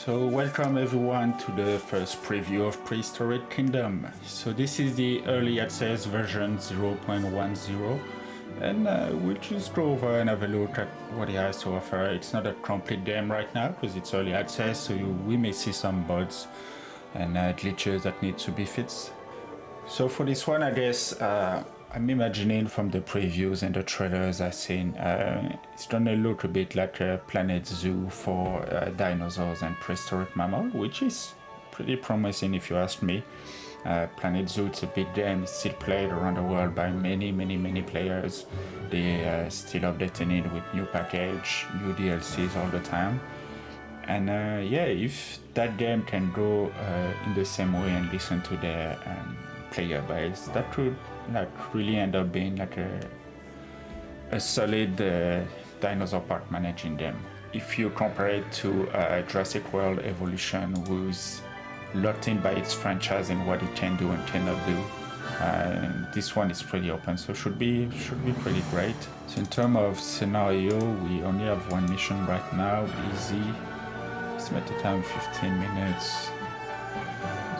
So welcome everyone to the first preview of Prehistoric Kingdom. So this is the early access version 0.10 and we'll just go over and have a look at what it has to offer. It's not a complete game right now because it's early access, so we may see some bugs and glitches that need to be fixed. So for this one, I guess I'm imagining from the previews and the trailers I've seen, it's gonna look a bit like a Planet Zoo for dinosaurs and prehistoric mammal, which is pretty promising if you ask me. Planet Zoo, it's a big game, it's still played around the world by many players. They still updating it with new package, new DLCs all the time. And yeah, if that game can go in the same way and listen to their player base, that could really end up being like a solid dinosaur park managing game. If you compare it to Jurassic World Evolution, who's locked in by its franchise and what it can do and cannot do, this one is pretty open, so should be pretty great. So in terms of scenario, we only have one mission right now, easy. Estimated time 15 minutes.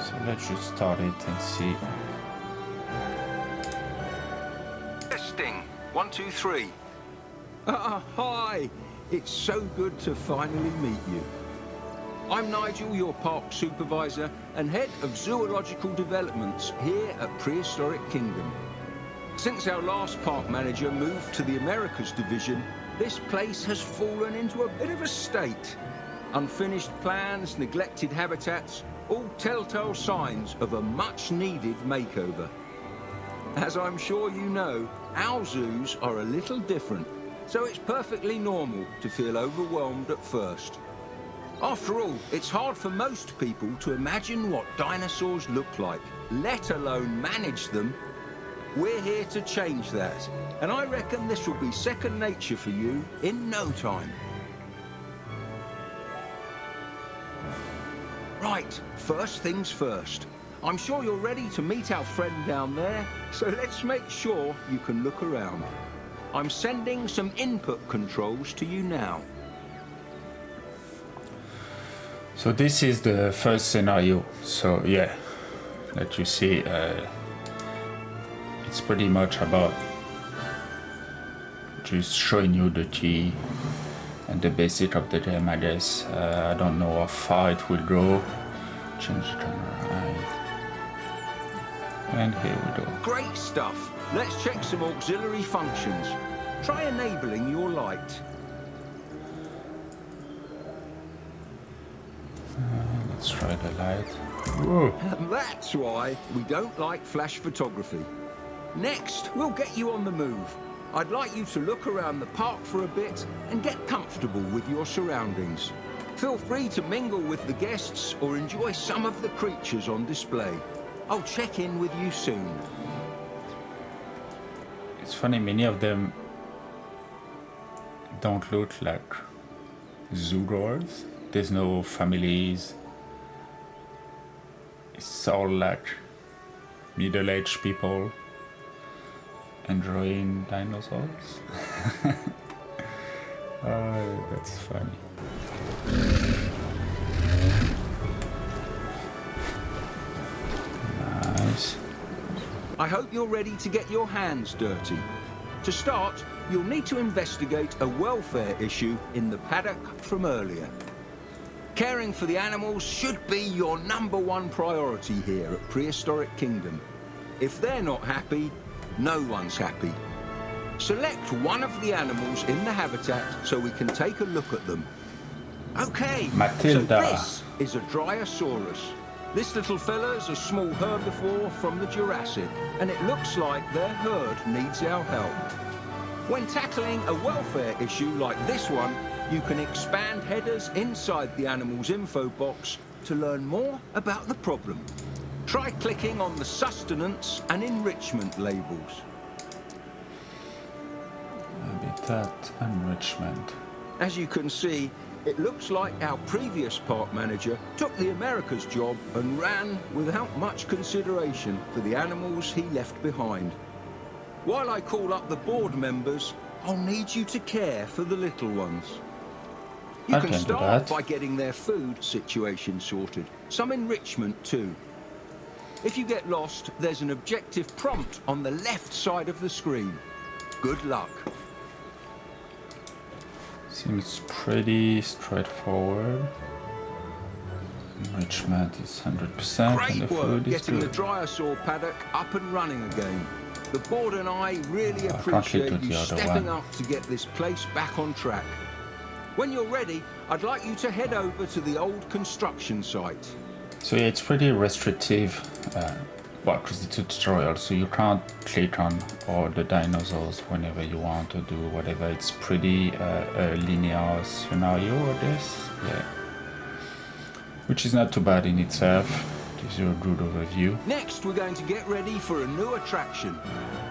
So let's just start it and see. Testing. 1, 2, 3. Hi! It's so good to finally meet you. I'm Nigel, your park supervisor and head of zoological developments here at Prehistoric Kingdom. Since our last park manager moved to the Americas division, this place has fallen into a bit of a state. Unfinished plans, neglected habitats, all telltale signs of a much-needed makeover. As I'm sure you know, our zoos are a little different, so it's perfectly normal to feel overwhelmed at first. After all, it's hard for most people to imagine what dinosaurs look like, let alone manage them. We're here to change that, and I reckon this will be second nature for you in no time. Right, first things first. I'm sure you're ready to meet our friend down there, so let's make sure you can look around. I'm sending some input controls to you now. So this is the first scenario. So yeah, let you see, it's pretty much about just showing you the key and the basic of the game, I guess. I don't know how far it will go. Change the camera. And here we go. Great stuff. Let's check some auxiliary functions. Try enabling your light. Let's try the light. Whoa. That's why we don't like flash photography. Next, we'll get you on the move. I'd like you to look around the park for a bit and get comfortable with your surroundings. Feel free to mingle with the guests or enjoy some of the creatures on display. I'll check in with you soon. It's funny, many of them don't look like zoo goers. There's no families. It's all like middle-aged people enjoying dinosaurs. Oh, that's funny. Nice. I hope you're ready to get your hands dirty. To start, you'll need to investigate a welfare issue in the paddock from earlier. Caring for the animals should be your #1 priority here at Prehistoric Kingdom. If they're not happy, no one's happy. Select one of the animals in the habitat so we can take a look at them. Okay, Matilda. So this is a Dryosaurus. This little fella's a small herbivore from the Jurassic, and it looks like their herd needs our help. When tackling a welfare issue like this one, you can expand headers inside the animal's info box to learn more about the problem. Try clicking on the sustenance and enrichment labels. Habitat enrichment. As you can see, it looks like our previous park manager took the Americas job and ran without much consideration for the animals he left behind. While I call up the board members, I'll need you to care for the little ones. You I can can do start that. by getting their food situation sorted. Some enrichment too. If you get lost, there's an objective prompt on the left side of the screen. Good luck. Seems pretty straightforward. Enrichment is 100% and the Great work food is getting the good. dinosaur paddock up and running again. The board and I really I can't appreciate do you the other stepping one. up to get this place back on track. When you're ready, I'd like you to head over to the old construction site. So yeah, it's pretty restrictive. Well, because it's a tutorial, so you can't click on all the dinosaurs whenever you want to do whatever. It's pretty a linear scenario, I guess. Yeah. Which is not too bad in itself. Gives you a good overview. Next, we're going to get ready for a new attraction.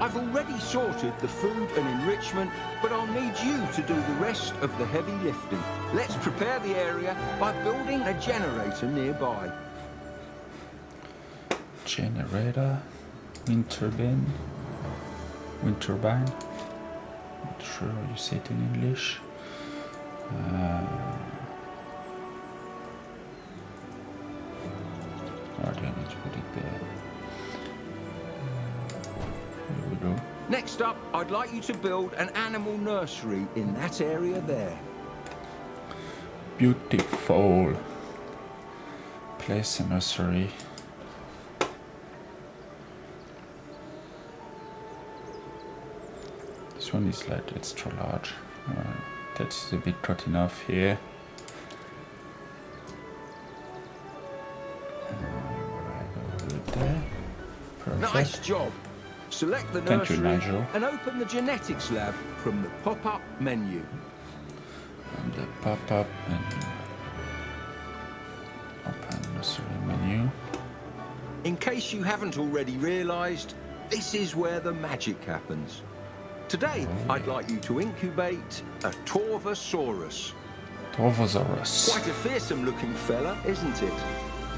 I've already sorted the food and enrichment, but I'll need you to do the rest of the heavy lifting. Let's prepare the area by building a generator nearby. Generator, wind turbine. Not sure how you say it in English. Oh, do I need to put it there? Here we go. Next up, I'd like you to build an animal nursery in that area there. Beautiful. Place a nursery. This one is like extra large. That's a bit cut enough here. There. Perfect. Nice job. Select the Thank you, nursery Nigel. and open the genetics lab from the pop-up menu. And the pop-up menu. Open nursery menu. In case you haven't already realized, this is where the magic happens. Today, I'd like you to incubate a Torvosaurus. Torvosaurus. Quite a fearsome looking fella, isn't it?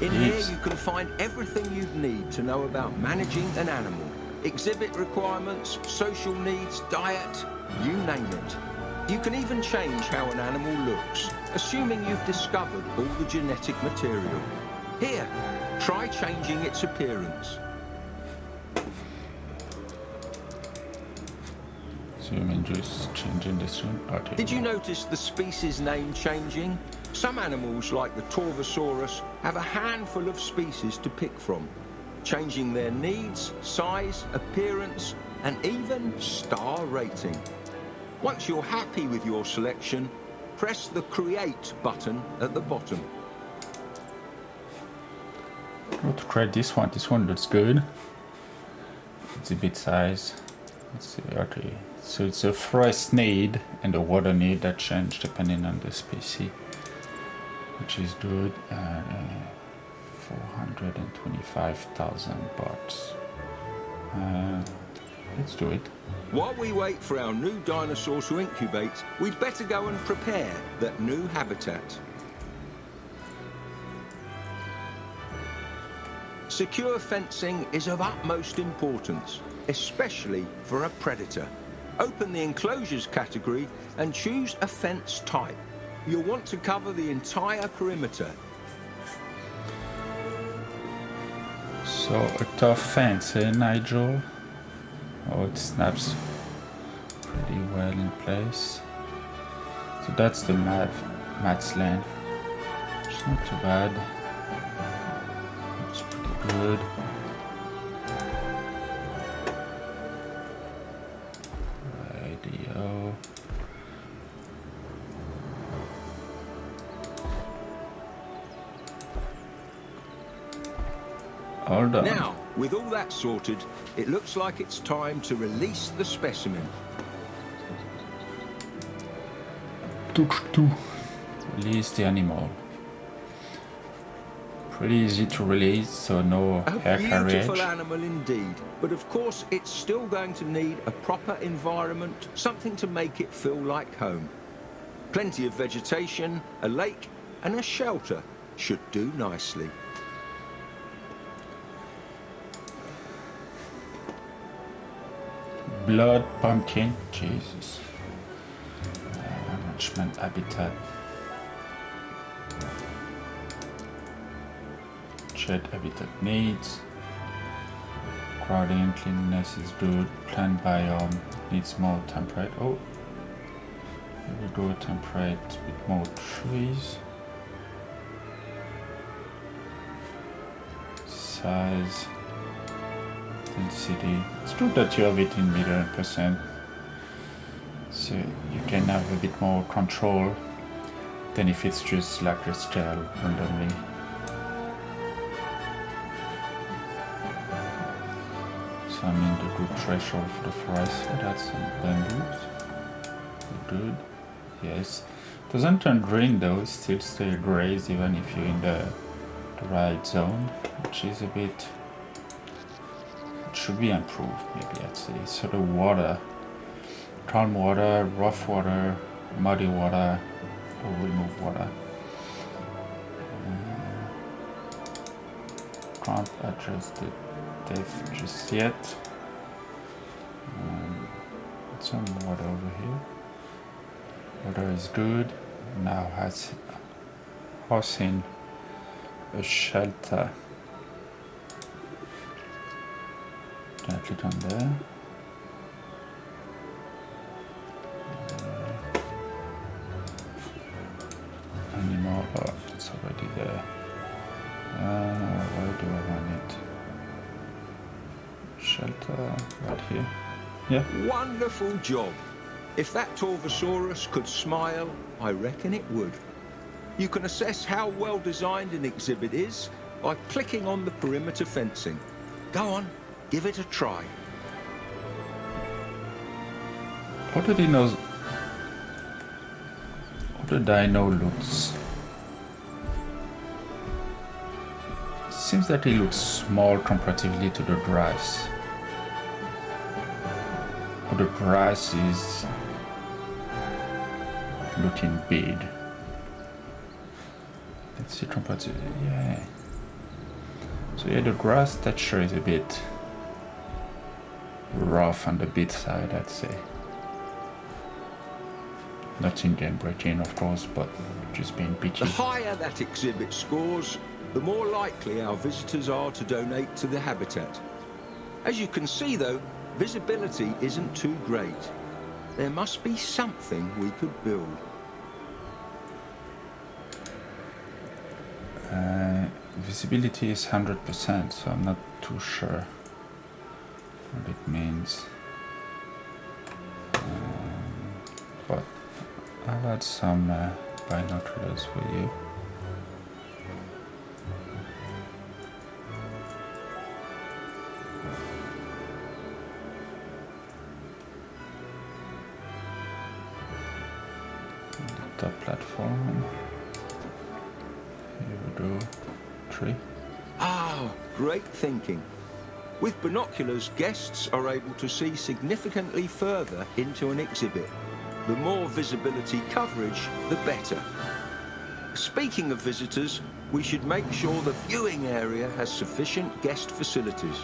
In It here is. you can find everything you'd need to know about managing an animal. Exhibit requirements, social needs, diet, you name it. You can even change how an animal looks, assuming you've discovered all the genetic material. Here, try changing its appearance. So you mean just changing the string? Okay. Did you notice the species name changing? Some animals, like the Torvosaurus, have a handful of species to pick from, changing their needs, size, appearance, and even star rating. Once you're happy with your selection, press the Create button at the bottom. Go to try this one. This one looks good. It's a bit size. Let's see. Okay. So it's a Frist need and a water need that change depending on the species, which is good. 425,000 bucks. Let's do it. While we wait for our new dinosaur to incubate, we'd better go and prepare that new habitat. Secure fencing is of utmost importance, especially for a predator. Open the enclosures category and choose a fence type. You'll want to cover the entire perimeter. So a tough fence, eh, Nigel? Oh, it snaps pretty well in place. So that's the mat's land. It's not too bad. It's pretty good. Radio. All done. Now, with all that sorted, it looks like it's time to release the specimen. Release the animal. Pretty easy to release, so no A hair beautiful carriage. animal indeed, but of course it's still going to need a proper environment, something to make it feel like home. Plenty of vegetation, a lake, and a shelter should do nicely. Blood pumpkin, Jesus. Enrichment habitat. Shade habitat needs. Crowding, cleanliness is good. Plant biome needs more temperate. Oh, here we go, temperate with more trees. Size, density. It's good that you have it in million%, so you can have a bit more control than if it's just like a scale randomly. So I'm in the good threshold for the forest. That's some bamboos. Good. Yes. Doesn't turn green though, it still stay grays even if you're in the right zone, which is a bit, it should be improved maybe, I'd say. So the water, calm water, rough water, muddy water, or remove water. Can't adjust the depth just yet. Some water over here. Water is good. Now has housing a shelter. Can I click on there? Anymore? Oh, it's already there. Where do I want it? Shelter right here. Yeah. Wonderful job. If that Torvosaurus could smile, I reckon it would. You can assess how well designed an exhibit is by clicking on the perimeter fencing. Go on, give it a try. How do dinos? How the dino looks? It seems that it looks small comparatively to the grass. Or the grass is looking big. Let's see comparatively. Yeah. So yeah, the grass texture is a bit rough on the bit side, I'd say. Not in game breaking, of course, but just being picky. The higher that exhibit scores, the more likely our visitors are to donate to the habitat. As you can see, though, visibility isn't too great. There must be something we could build. Visibility is 100%, so I'm not too sure what it means. But I've had some binoculars for you. The top platform. Here we go. Tree. Ah, great thinking. With binoculars, guests are able to see significantly further into an exhibit. The more visibility coverage, the better. Speaking of visitors, we should make sure the viewing area has sufficient guest facilities.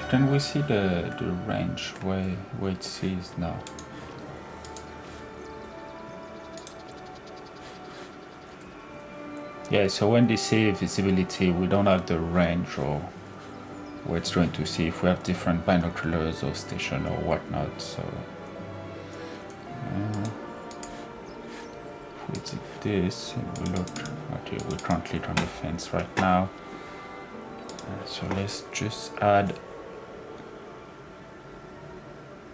Can we see the range where it sees now? Yeah, so when they say visibility, we don't have the range or where it's going to see if we have different binoculars or station or whatnot. So if we did this and we look, okay, we can't click on the fence right now. So let's just add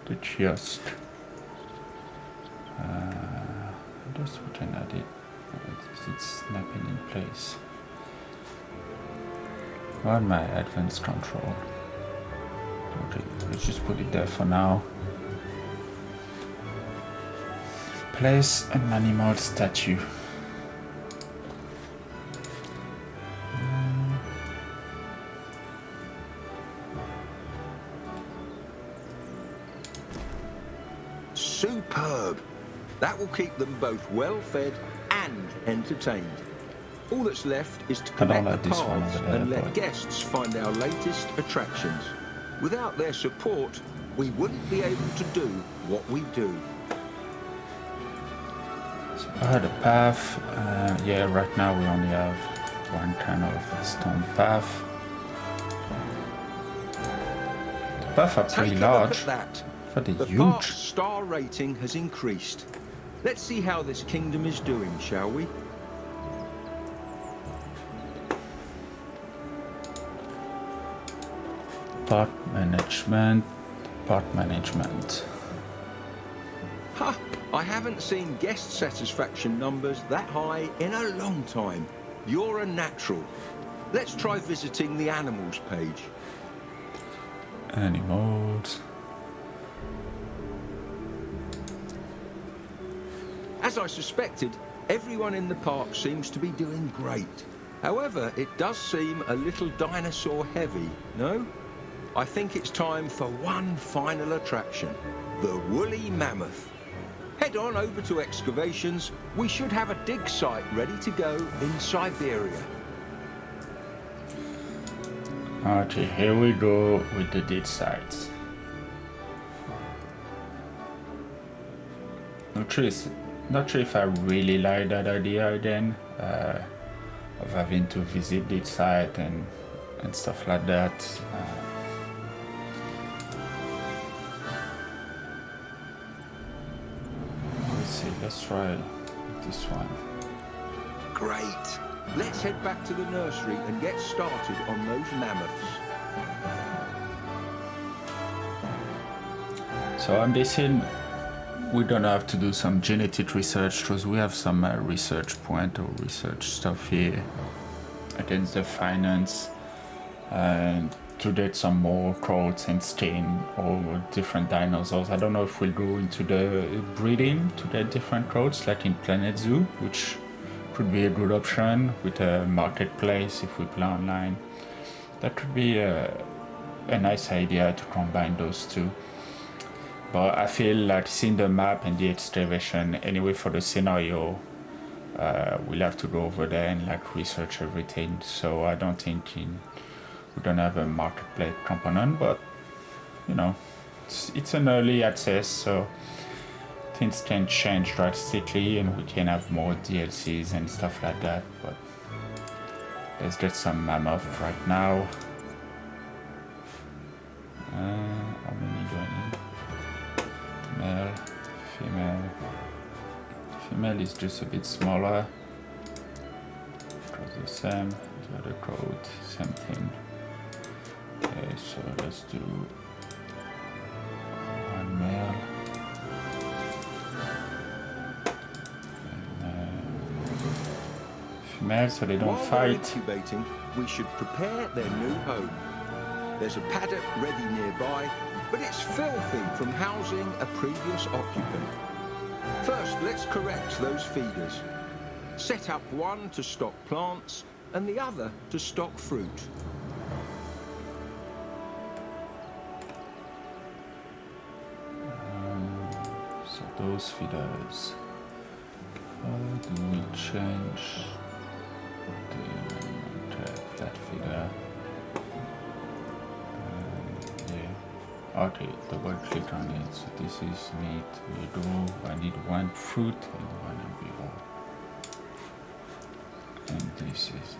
the kiosk. That's what I added. It's snapping in place. On my advanced control. Okay, let's just put it there for now. Place an animal statue. Superb. That will keep them both well fed and entertained. All that's left is to connect the paths and let guests find our latest attractions. Without their support, we wouldn't be able to do what we do. So the path, yeah, right now we only have one kind of stone path. The paths are pretty large, but they're The huge. park's star rating has increased. Let's see how this kingdom is doing, shall we? Park management, park management. Ha! I haven't seen guest satisfaction numbers that high in a long time. You're a natural. Let's try visiting the animals page. Animals. As I suspected, everyone in the park seems to be doing great. However, it does seem a little dinosaur heavy, no? I think it's time for one final attraction, the woolly mammoth. Head on over to excavations. We should have a dig site ready to go in Siberia. Okay, here we go with the dig sites. Not sure if I really like that idea again, of having to visit dig site and stuff like that. Let's try this one. Great! Let's head back to the nursery and get started on those mammoths. So I'm guessing we don't have to do some genetic research because we have some research point or research stuff here against the finance and to get some more coats and stain or different dinosaurs. I don't know if we'll go into the breeding to get different coats like in Planet Zoo, which could be a good option with a marketplace if we play online. That could be a nice idea to combine those two. But I feel like seeing the map and the excavation anyway for the scenario, we'll have to go over there and like research everything. So I don't think we don't have a marketplace component, but you know, it's an early access, so things can change drastically and we can have more DLCs and stuff like that. But let's get some mammoth right now. How many do I need? Male, female. Female is just a bit smaller. Across the same. The other coat, same thing. Okay, so let's do one male. And, female, so they don't While fight. Incubating, we should prepare their new home. There's a paddock ready nearby, but it's filthy from housing a previous occupant. First, let's correct those feeders. Set up one to stock plants and the other to stock fruit. So those feeders. How do we change the flat feeder? Okay, double click on it. So this is meat. We go. I need one fruit and one herbivore. And this is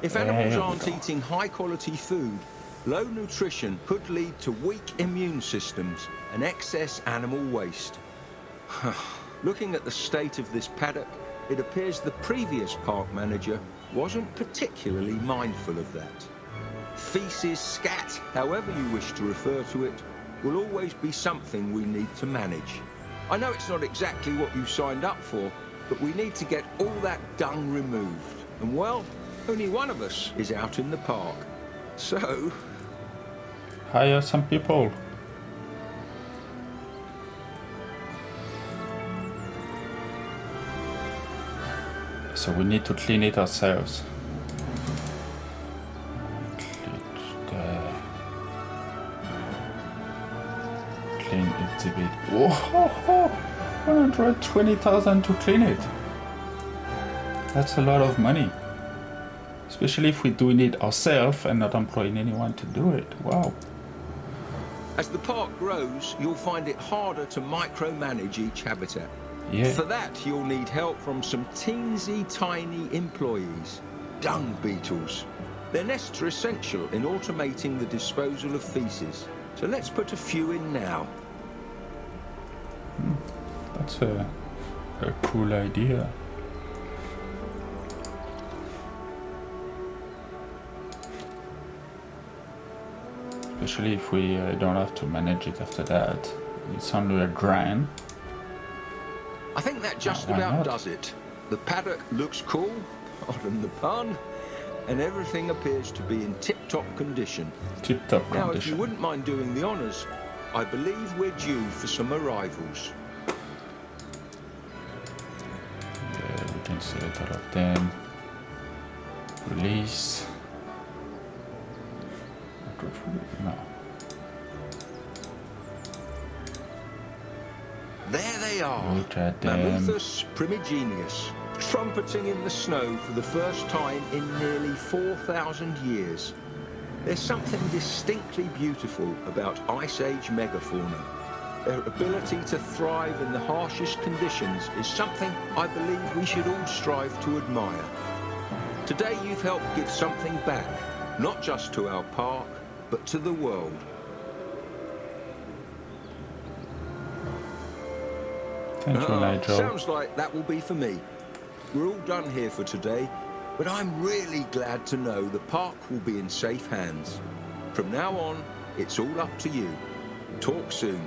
If animals aren't eating high quality food, low nutrition could lead to weak immune systems and excess animal waste. Looking at the state of this paddock, it appears the previous park manager wasn't particularly mindful of that. Feces, scat, however you wish to refer to it, will always be something we need to manage. I know it's not exactly what you signed up for, but we need to get all that dung removed. And well, only one of us is out in the park. So... hire some people. So we need to clean it ourselves. Clean exhibit. Whoa, 120,000 to clean it. That's a lot of money. Especially if we're doing it ourselves and not employing anyone to do it. Wow. As the park grows, you'll find it harder to micromanage each habitat. Yeah. For that, you'll need help from some teensy tiny employees, dung beetles. Their nests are essential in automating the disposal of feces. So let's put a few in now. That's a cool idea. Especially if we don't have to manage it after that. It's only a grind. I think that just Why about not? does it. The paddock looks cool, pardon the pun, and everything appears to be in tip-top condition. Tip-top Now, if you condition. wouldn't mind doing the honours, I believe we're due for some arrivals. Yeah, we can select all of them. Release. No. There they are, Look at them. Mammuthus primigenius, trumpeting in the snow for the first time in nearly 4,000 years. There's something distinctly beautiful about Ice Age megafauna. Their ability to thrive in the harshest conditions is something I believe we should all strive to admire. Today you've helped give something back, not just to our park, but to the world. Thank you, Nigel. Sounds like that will be for me. We're all done here for today, but I'm really glad to know the park will be in safe hands. From now on, it's all up to you. Talk soon.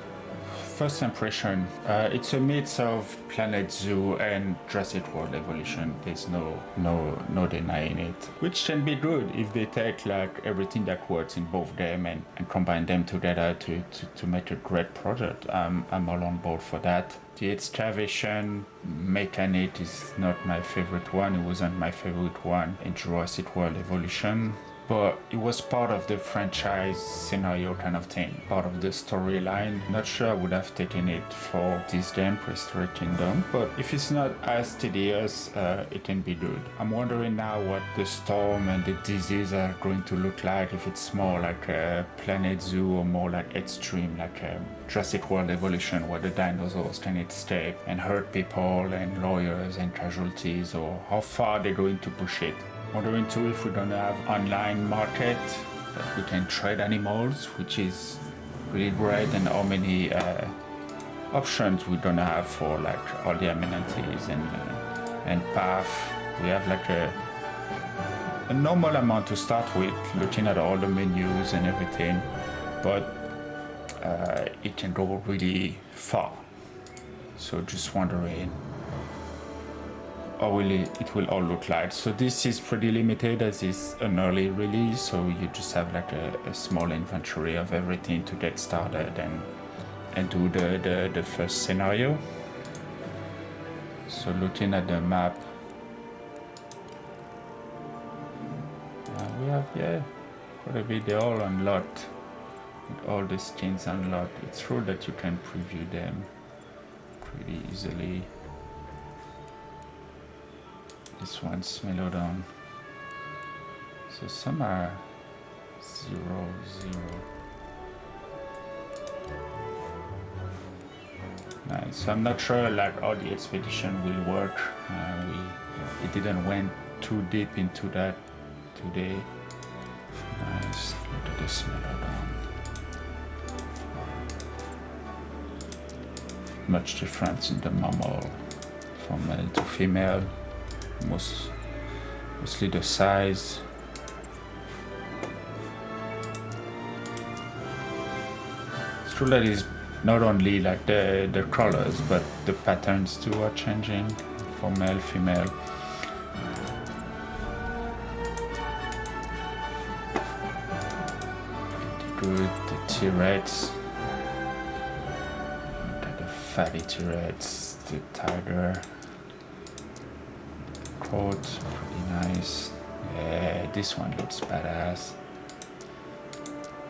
First impression, it's a mix of Planet Zoo and Jurassic World Evolution. There's no denying it. Which can be good if they take like everything that works in both them and combine them together to make a great project. I'm all on board for that. The excavation mechanic is not my favorite one. It wasn't my favorite one in Jurassic World Evolution. But it was part of the franchise scenario kind of thing, part of the storyline. Not sure I would have taken it for this game, Prehistoric Kingdom, but if it's not as tedious, it can be good. I'm wondering now what the storm and the disease are going to look like, if it's more like a Planet Zoo or more like extreme, like a Jurassic World Evolution, where the dinosaurs can escape and hurt people and lawyers and casualties, or how far they're going to push it. Wondering too if we're gonna have online market that we can trade animals, which is really great, and how many options we're gonna have for like all the amenities and path. We have like a normal amount to start with, looking at all the menus and everything, but it can go really far. So just wondering how it will all look like. So this is pretty limited as it's an early release, so you just have like a small inventory of everything to get started and do the first scenario. So looking at the map, we have quite a bit. They're all unlocked, with all the skins unlocked. It's true that you can preview them pretty easily. This one's Melodon. So some are 0, 0. Nice. So I'm not sure like how the expedition will work. We didn't went too deep into that today. Nice. Look at this Melodon. Much difference in the mammal from male to female. Mostly the size. It's true that it's not only like the colors, but the patterns too are changing for male, female. Pretty good. The T-Rex. Look at the fatty T-Rex, the tiger. Pretty nice. Yeah, this one looks badass.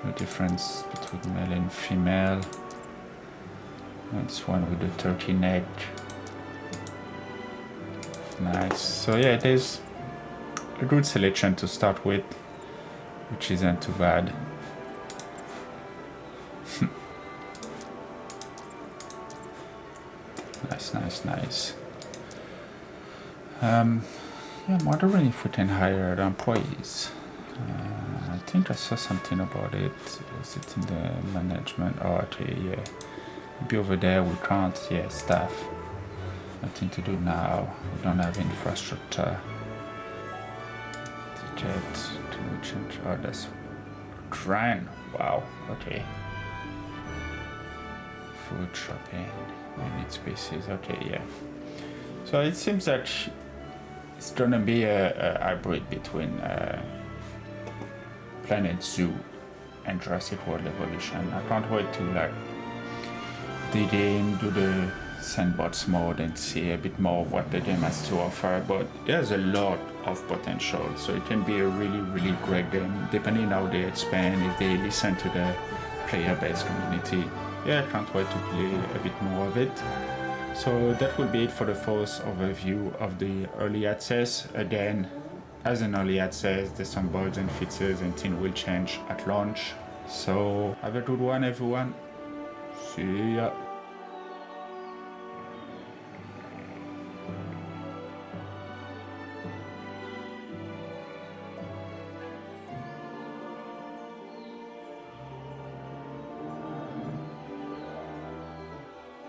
No difference between male and female. And this one with the turkey neck. Nice. So yeah, there's a good selection to start with, which isn't too bad. Nice. Yeah, I'm wondering if we can hire employees. I think I saw something about it. Is it in the management? Oh, okay, yeah. Maybe over there we can't. Yeah, staff. Nothing to do now. We don't have infrastructure. Ticket to change. Oh, that's grand. Wow. Okay. Food shopping. Unit spaces. Okay, yeah. So it seems that it's gonna be a hybrid between Planet Zoo and Jurassic World Evolution. I can't wait to like dig in, do the sandbox mode and see a bit more of what the game has to offer, but there's a lot of potential, so it can be a really great game depending how they expand, if they listen to the player-based community. Yeah, I can't wait to play a bit more of it. So that will be it for the first overview of the early access. Again, as an early access, there's some bugs and fixes and things will change at launch. So have a good one, everyone. See ya.